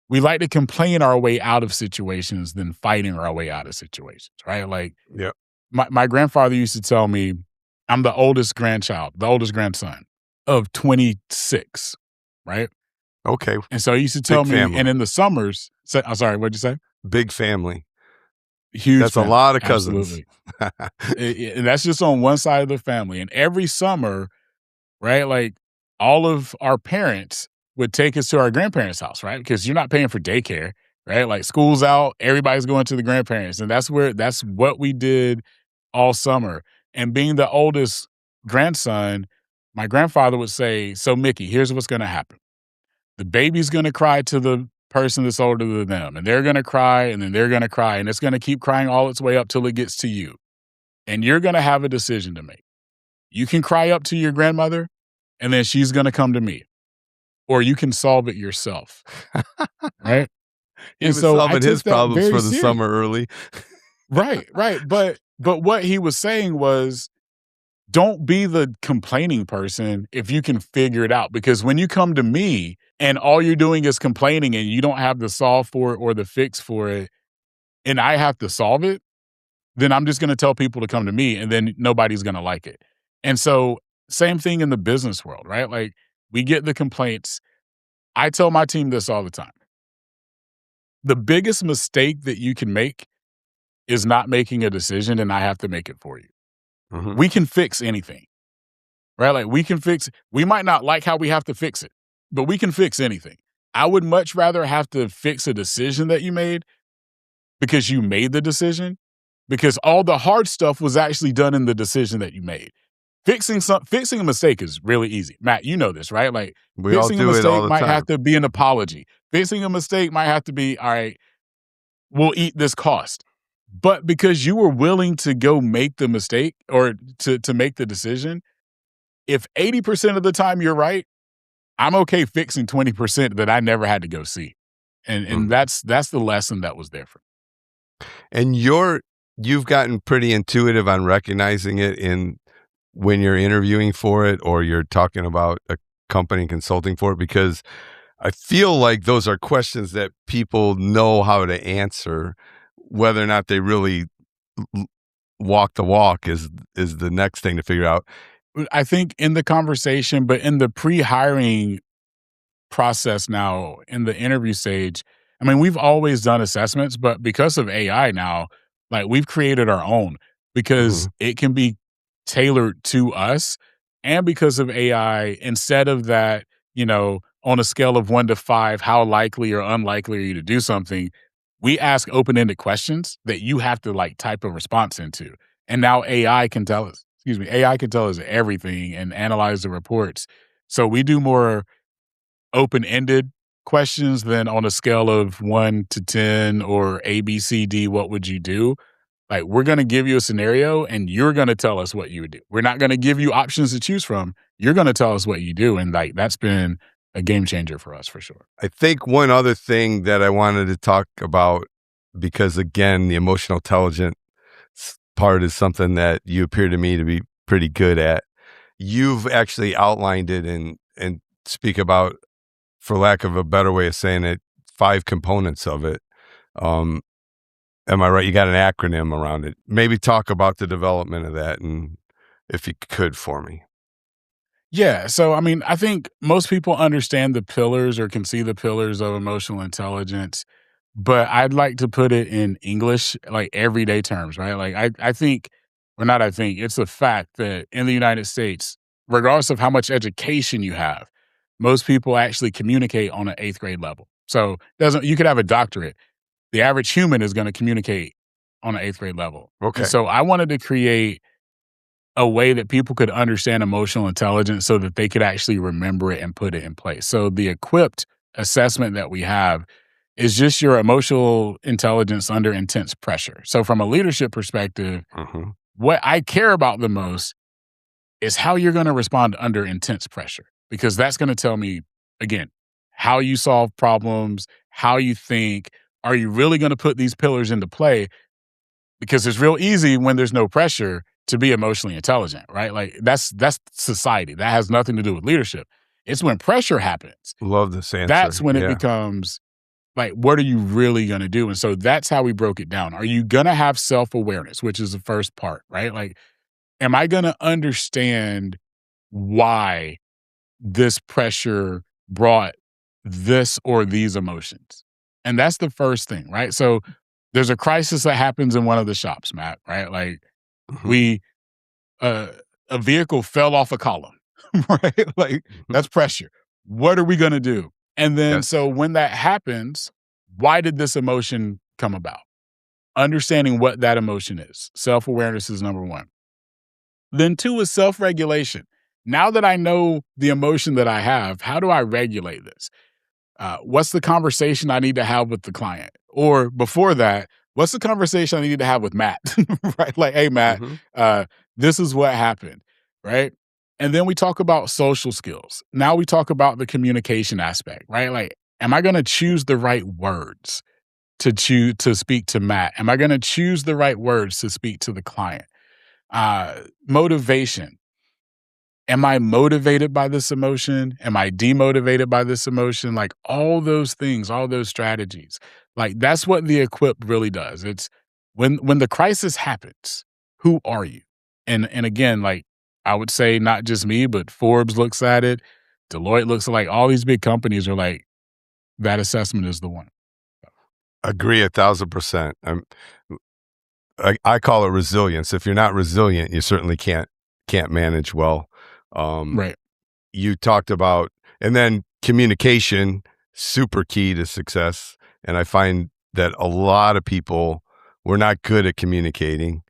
Speaker 1: We like to complain our way out of situations than fighting our way out of situations, right? Like,
Speaker 2: Yeah.
Speaker 1: my grandfather used to tell me, I'm the oldest grandchild, the oldest grandson of 26, right?
Speaker 2: Okay.
Speaker 1: And so he used to tell
Speaker 2: Big
Speaker 1: me, and
Speaker 2: family.
Speaker 1: in the summers, I'm sorry, what'd you say?
Speaker 2: Big family.
Speaker 1: Huge
Speaker 2: That's a
Speaker 1: family,
Speaker 2: lot of cousins.
Speaker 1: absolutely. And that's just on one side of the family. And every summer, right, like, all of our parents would take us to our grandparents' house, right? Because you're not paying for daycare, right? Like, school's out, everybody's going to the grandparents, and that's what we did all summer. And being the oldest grandson, my grandfather would say, "So, Mickey, here's what's gonna happen. The baby's gonna cry to the person that's older than them, and they're gonna cry, and then they're gonna cry, and it's gonna keep crying all its way up till it gets to you. And you're gonna have a decision to make. You can cry up to your grandmother, and then she's gonna come to me, or you can solve it yourself." Right?
Speaker 2: He
Speaker 1: And
Speaker 2: was
Speaker 1: so I
Speaker 2: solving
Speaker 1: took
Speaker 2: his
Speaker 1: that
Speaker 2: problems
Speaker 1: very
Speaker 2: for the
Speaker 1: serious.
Speaker 2: summer early.
Speaker 1: Right, right. But what he was saying was, don't be the complaining person if you can figure it out. Because when you come to me and all you're doing is complaining and you don't have the solve for it or the fix for it, and I have to solve it, then I'm just gonna tell people to come to me, and then nobody's gonna like it. And so, same thing in the business world, right? Like, we get the complaints. I tell my team this all the time. The biggest mistake that you can make is not making a decision, and I have to make it for you.
Speaker 2: Mhm.
Speaker 1: We can fix anything, right? Like, we might not like how we have to fix it, but we can fix anything. I would much rather have to fix a decision that you made because you made the decision, because all the hard stuff was actually done in the decision that you made. Fixing a mistake is really easy. Matt, you know this, right? Like,
Speaker 2: We all
Speaker 1: fixing a
Speaker 2: do it all
Speaker 1: mistake
Speaker 2: the
Speaker 1: might have
Speaker 2: time.
Speaker 1: to be an apology. Fixing a mistake might have to be, all right, we'll eat this cost. But because you were willing to go make the mistake, or to make the decision, if 80% of the time you're right, I'm okay fixing 20% that I never had to go see. And
Speaker 2: Mhm.
Speaker 1: that's the lesson that was there for me.
Speaker 2: And you've gotten pretty intuitive on recognizing it in when you're interviewing for it or you're talking about a company consulting for it, because I feel like those are questions that people know how to answer. Whether or not they really l- walk the walk is the next thing to figure out.
Speaker 1: I think in the conversation, but in the pre-hiring process now, in the interview stage, I mean, we've always done assessments, but because of AI now, like, we've created our own because
Speaker 2: Mhm.
Speaker 1: it can be tailored to us. And because of AI, instead of that, on a scale of 1 to 5, how likely or unlikely are you to do something? We ask open-ended questions that you have to, like, type a response into. And now AI can tell us everything and analyze the reports. So we do more open-ended questions than on a scale of 1 to 10 or A, B, C, D, what would you do? Like, we're gonna give you a scenario and you're gonna tell us what you would do. We're not gonna give you options to choose from. You're gonna tell us what you do. And, like, that's been a game changer for us for sure.
Speaker 2: I think one other thing that I wanted to talk about, because again, the emotional intelligence part is something that you appear to me to be pretty good at. You've actually outlined it and speak about for lack of a better way of saying it, 5 components of it. Um, am I right? You got an acronym around it. Maybe talk about the development of that, and if you could for me.
Speaker 1: Yeah. So, I mean, I think most people understand the pillars or can see the pillars of emotional intelligence, but I'd like to put it in English, like everyday terms, right? Like, I think, or not, I think it's a fact that in the United States, regardless of how much education you have, most people actually communicate on an eighth grade level. So, doesn't you could have a doctorate. The average human is going to communicate on an eighth grade level. And
Speaker 2: Okay.
Speaker 1: so, I wanted to create a way that people could understand emotional intelligence so that they could actually remember it and put it in place. So the equipped assessment that we have is just your emotional intelligence under intense pressure. So from a leadership perspective,
Speaker 2: Mhm.
Speaker 1: what I care about the most is how you're going to respond under intense pressure because that's going to tell me again how you solve problems, how you think, are you really going to put these pillars into play because it's real easy when there's no pressure to be emotionally intelligent, right? Like that's society. That has nothing to do with leadership. It's when pressure happens.
Speaker 2: Love this
Speaker 1: That's
Speaker 2: answer.
Speaker 1: when it
Speaker 2: Yeah.
Speaker 1: becomes like, what are you really going to do? And so that's how we broke it down. Are you going to have self awareness, which is the first part, right? Like, am I going to understand why this pressure brought this or these emotions? And that's the first thing, right? So there's a crisis that happens in one of the shops, Matt, right? Like,
Speaker 2: Mhm.
Speaker 1: we uh, a vehicle fell off a column, right? Like
Speaker 2: Mhm.
Speaker 1: that's pressure. What are we going to do? And then, so
Speaker 2: Yes.
Speaker 1: when that happens, why did this emotion come about? Understanding what that emotion is. Self awareness is number one. Then, two is self regulation. Now that I know the emotion that I have, how do I regulate this? What's the conversation I need to have with the client? Or before that, what's the conversation I need to have with Matt? Right? Like, hey, Matt,
Speaker 2: Mhm.
Speaker 1: uh, this is what happened. Right. And then we talk about social skills. Now we talk about the communication aspect, right? Like, am I going to choose the right words to speak to Matt? Am I going to choose the right words to speak to the client? Motivation. Am I motivated by this emotion? Am I demotivated by this emotion? Like all those things, all those strategies. Like that's what the equip really does. It's when the crisis happens, who are you? And again, like I would say not just me, but Forbes looks at it, Deloitte looks at like all these big companies are like that assessment is the one.
Speaker 2: Agree 1,000%. I call it resilience. If you're not resilient, you certainly can't manage well. Um,
Speaker 1: Right.
Speaker 2: you talked about, and then communication, super key to success. And I find that a lot of people were not good at communicating.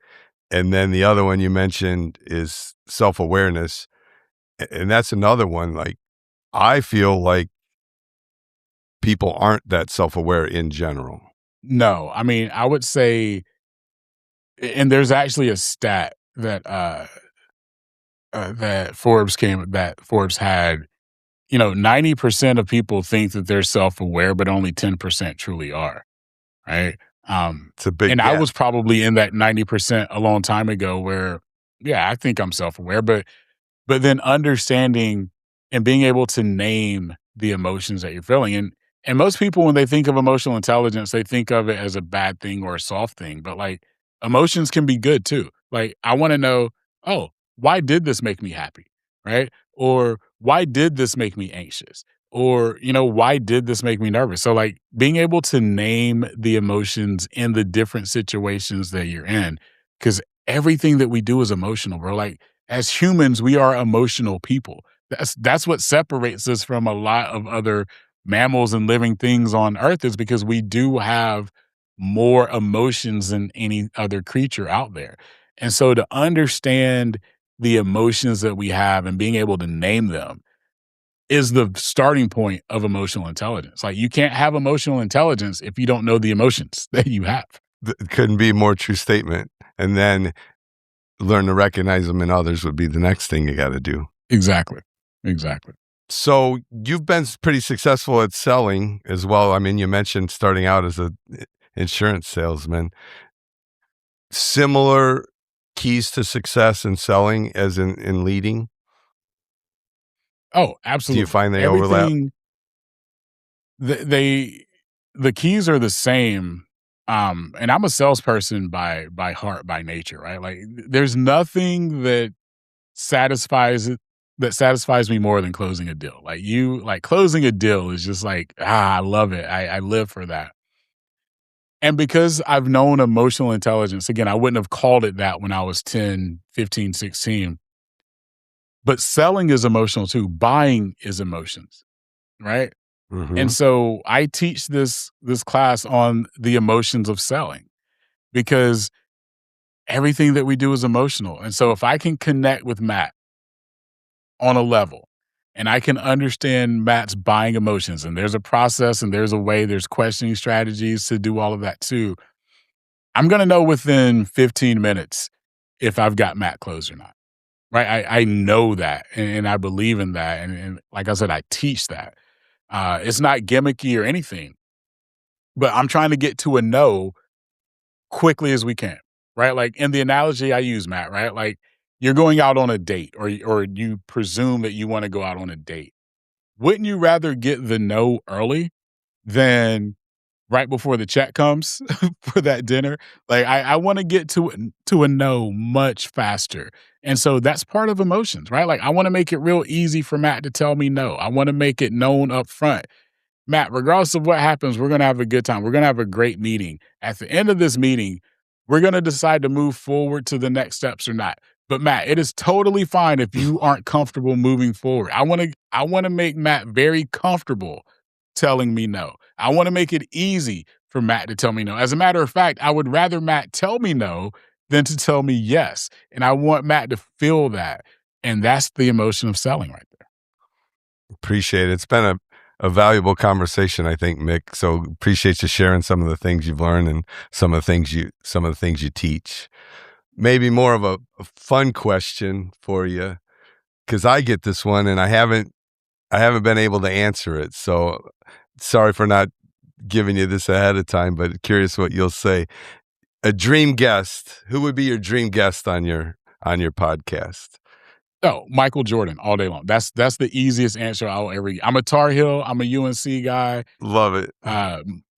Speaker 2: And then the other one you mentioned is self awareness. And that's another one. Like, I feel like people aren't that self aware in general.
Speaker 1: No, I mean, I would say, and there's actually a stat that Forbes had. 90% of people think that they're self-aware, but only 10% truly are, right?
Speaker 2: It's a big
Speaker 1: And I
Speaker 2: gap.
Speaker 1: was probably in that 90% a long time ago where, yeah, I think I'm self-aware, but then understanding and being able to name the emotions that you're feeling. And most people, when they think of emotional intelligence, they think of it as a bad thing or a soft thing. But like emotions can be good too. Like I want to know, oh, why did this make me happy? Right? Or why did this make me anxious? Or, why did this make me nervous? So like being able to name the emotions in the different situations that you're in, because everything that we do is emotional, bro. Like as humans, we are emotional people. That's what separates us from a lot of other mammals and living things on Earth is because we do have more emotions than any other creature out there. And so to understand the emotions that we have and being able to name them is the starting point of emotional intelligence. Like you can't have emotional intelligence if you don't know the emotions that you have.
Speaker 2: Couldn't be a more true statement. And then learn to recognize them in others would be the next thing you got to do.
Speaker 1: Exactly. Exactly.
Speaker 2: So you've been pretty successful at selling as well. I mean, you mentioned starting out as a insurance salesman. Similar keys to success in selling as in leading.
Speaker 1: Oh,
Speaker 2: Do you
Speaker 1: absolutely.
Speaker 2: find they overlap?
Speaker 1: Everything they the keys are the same. And I'm a salesperson by heart, by nature, right? Like there's nothing satisfies that satisfies me more than closing a deal. Like closing a deal is just like, I love it. I live for that. And because I've known emotional intelligence, again, I wouldn't have called it that when I was 10, 15, 16. But selling is emotional too. Buying is emotions, right? And
Speaker 2: Mhm.
Speaker 1: so I teach this class on the emotions of selling because everything that we do is emotional. And so if I can connect with Matt on a level and I can understand Matt's buying emotions, and there's a process and there's a way, there's questioning strategies to do all of that too. I'm going to know within 15 minutes if I've got Matt closed or not. Right. I know that and I believe in that. And like I said, I teach that. It's not gimmicky or anything, but I'm trying to get to a no quickly as we can. Right. Like in the analogy I use, Matt, right? Like you're going out on a date or you presume that you want to go out on a date. Wouldn't you rather get the no early than right before the check comes for that dinner? Like I want to get to a no much faster. And so that's part of emotions, right? Like I want to make it real easy for Matt to tell me no. I want to make it known up front. Matt, regardless of what happens, we're going to have a good time. We're going to have a great meeting. At the end of this meeting, we're going to decide to move forward to the next steps or not. But Matt, it is totally fine if you aren't comfortable moving forward. I want to make Matt very comfortable telling me no. I want to make it easy for Matt to tell me no. As a matter of fact, I would rather Matt tell me no than to tell me yes. And I want Matt to feel that. And that's the emotion of selling right there.
Speaker 2: Appreciate it. It's been a valuable conversation, I think, Mick. So appreciate you sharing some of the things you've learned and some of the things you teach. Maybe more of a fun question for you, because I get this one and I haven't been able to answer it. So sorry for not giving you this ahead of time, but curious what you'll say. A dream guest. Who would be your dream guest on your podcast?
Speaker 1: Oh, Michael Jordan all day long. That's the easiest answer I'll ever get. I'm a Tar Heel. I'm a UNC guy.
Speaker 2: Love it.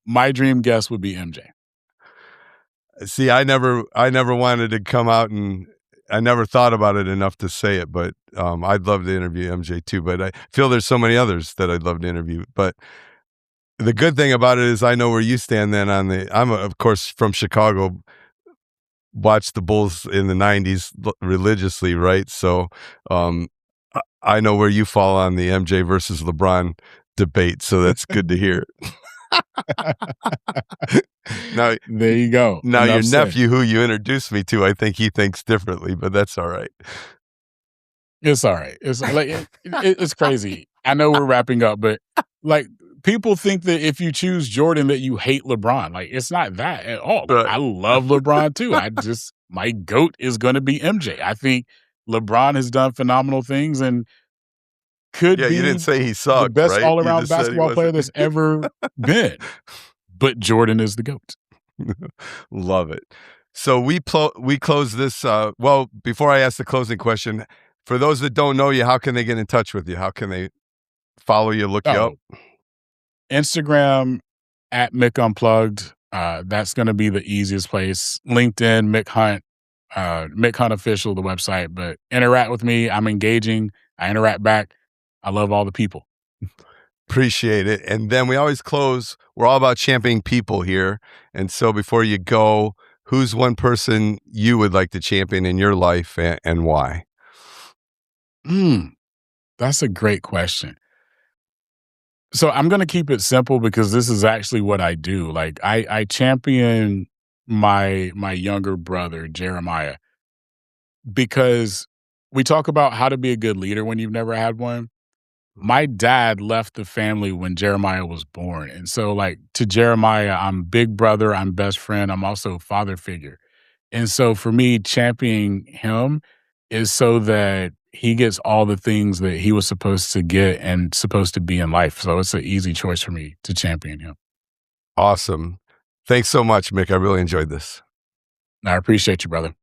Speaker 1: My dream guest would be MJ.
Speaker 2: See, I never wanted to come out, and I never thought about it enough to say it, but I'd love to interview MJ too, but I feel there's so many others that I'd love to interview. But the good thing about it is I know where you stand then of course, from Chicago, watched the Bulls in the 90s religiously, right? So I know where you fall on the MJ versus LeBron debate, so that's good to hear. Now,
Speaker 1: there you go.
Speaker 2: Now
Speaker 1: Enough
Speaker 2: your
Speaker 1: said.
Speaker 2: nephew, who you introduced me to, I think he thinks differently, but that's all right.
Speaker 1: It's all right. It's like it's crazy. I know we're wrapping up, but like people think that if you choose Jordan that you hate LeBron. Like it's not that at all. Like,
Speaker 2: Right.
Speaker 1: I love LeBron too. My GOAT is going to be MJ. I think LeBron has done phenomenal things and could
Speaker 2: Yeah, you didn't
Speaker 1: be
Speaker 2: say he
Speaker 1: the
Speaker 2: sucked,
Speaker 1: best
Speaker 2: right? You
Speaker 1: all-around
Speaker 2: just said he
Speaker 1: basketball player
Speaker 2: wasn't.
Speaker 1: that's ever been. But Jordan is the GOAT.
Speaker 2: Love it. So we close this. Well, before I ask the closing question, for those that don't know you, how can they get in touch with you? How can they follow you, look you up?
Speaker 1: Instagram at Mick Unplugged. That's going to be the easiest place. LinkedIn, Mick Hunt, Mick Hunt Official, the website. But interact with me. I'm engaging. I interact back. I love all the people.
Speaker 2: Appreciate it. And then we always close. We're all about championing people here. And so before you go, who's one person you would like to champion in your life and why?
Speaker 1: That's a great question. So I'm going to keep it simple because this is actually what I do. Like I champion my younger brother, Jeremiah, because we talk about how to be a good leader when you've never had one. My dad left the family when Jeremiah was born. And so like to Jeremiah, I'm big brother, I'm best friend, I'm also father figure. And so for me, championing him is so that he gets all the things that he was supposed to get and supposed to be in life. So it's an easy choice for me to champion him.
Speaker 2: Awesome. Thanks so much, Mick. I really enjoyed this.
Speaker 1: I appreciate you, brother.